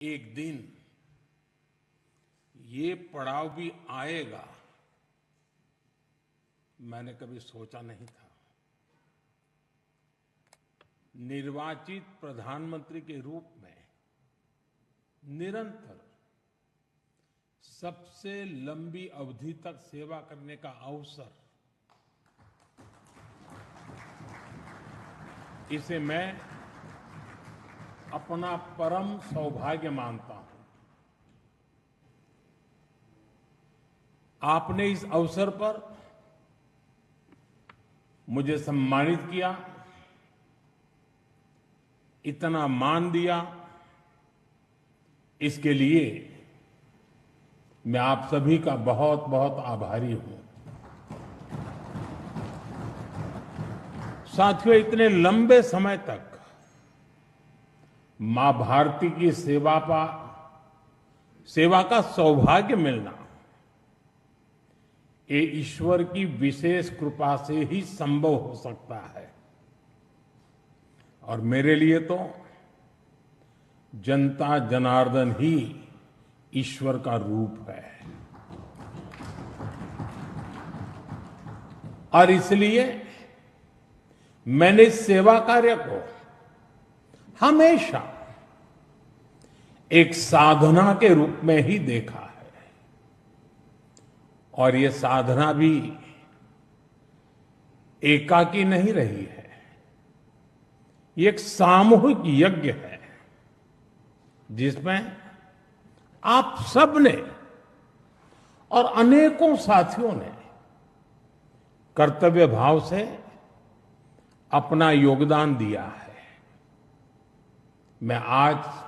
एक दिन ये पड़ाव भी आएगा, मैंने कभी सोचा नहीं था। निर्वाचित प्रधानमंत्री के रूप में निरंतर सबसे लंबी अवधि तक सेवा करने का अवसर, इसे मैं अपना परम सौभाग्य मानता हूं। आपने इस अवसर पर मुझे सम्मानित किया, इतना मान दिया, इसके लिए मैं आप सभी का बहुत बहुत आभारी हूं। साथियों, इतने लंबे समय तक मां भारती की सेवा का सौभाग्य मिलना, ये ईश्वर की विशेष कृपा से ही संभव हो सकता है। और मेरे लिए तो जनता जनार्दन ही ईश्वर का रूप है। और इसलिए मैंने इस सेवा कार्य को हमेशा एक साधना के रूप में ही देखा है। और ये साधना भी एकाकी नहीं रही है, ये एक सामूहिक यज्ञ है जिसमें आप सबने और अनेकों साथियों ने कर्तव्य भाव से अपना योगदान दिया है। मैं आज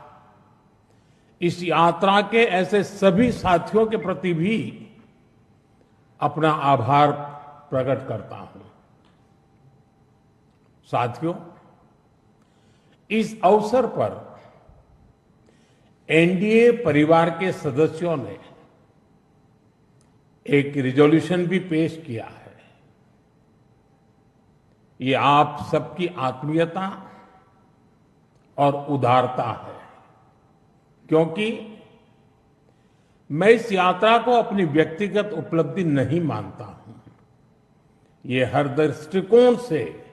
इस यात्रा के ऐसे सभी साथियों के प्रति भी अपना आभार प्रकट करता हूं। साथियों, इस अवसर पर एनडीए परिवार के सदस्यों ने एक रिजोल्यूशन भी पेश किया है। ये आप सबकी आत्मीयता और उदारता है, क्योंकि मैं इस यात्रा को अपनी व्यक्तिगत उपलब्धि नहीं मानता हूं। ये हर दृष्टिकोण से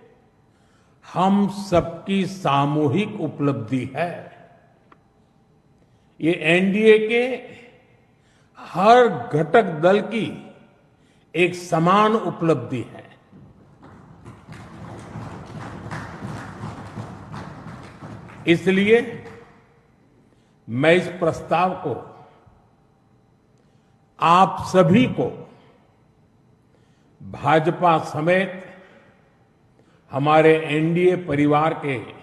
हम सबकी सामूहिक उपलब्धि है। ये एनडीए के हर घटक दल की एक समान उपलब्धि है। इसलिए मैं इस प्रस्ताव को आप सभी को, भाजपा समेत हमारे एनडीए परिवार के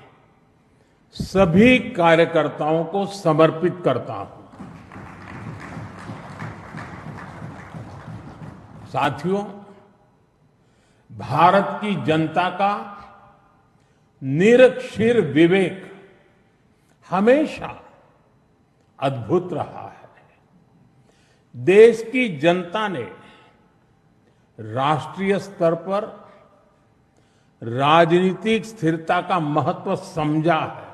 सभी कार्यकर्ताओं को समर्पित करता हूं। साथियों, भारत की जनता का निरक्षीर विवेक हमेशा अद्भुत रहा है। देश की जनता ने राष्ट्रीय स्तर पर राजनीतिक स्थिरता का महत्व समझा है।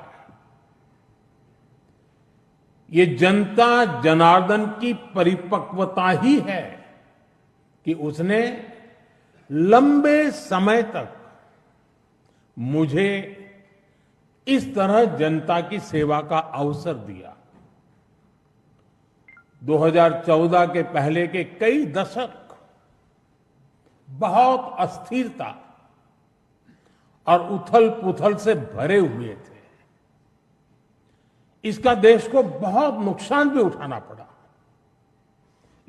ये जनता जनार्दन की परिपक्वता ही है कि उसने लंबे समय तक मुझे इस तरह जनता की सेवा का अवसर दिया। 2014 के पहले के कई दशक बहुत अस्थिरता और उथल-पुथल से भरे हुए थे। इसका देश को बहुत नुकसान भी उठाना पड़ा।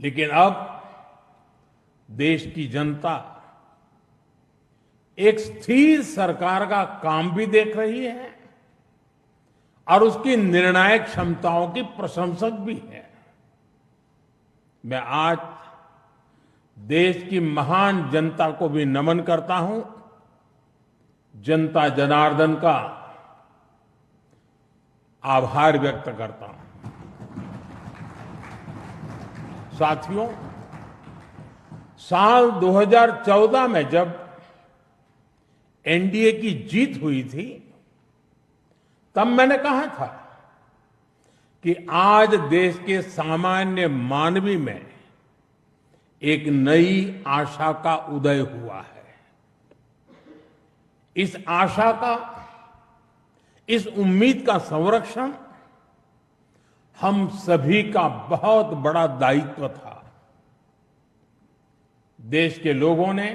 लेकिन अब देश की जनता एक स्थिर सरकार का काम भी देख रही है और उसकी निर्णायक क्षमताओं की प्रशंसक भी है। मैं आज देश की महान जनता को भी नमन करता हूं। जनता जनार्दन का आभार व्यक्त करता हूं। साथियों, साल 2014 में जब एनडीए की जीत हुई थी, तब मैंने कहा था कि आज देश के सामान्य मानवी में एक नई आशा का उदय हुआ है। इस आशा का, इस उम्मीद का संरक्षण हम सभी का बहुत बड़ा दायित्व था। देश के लोगों ने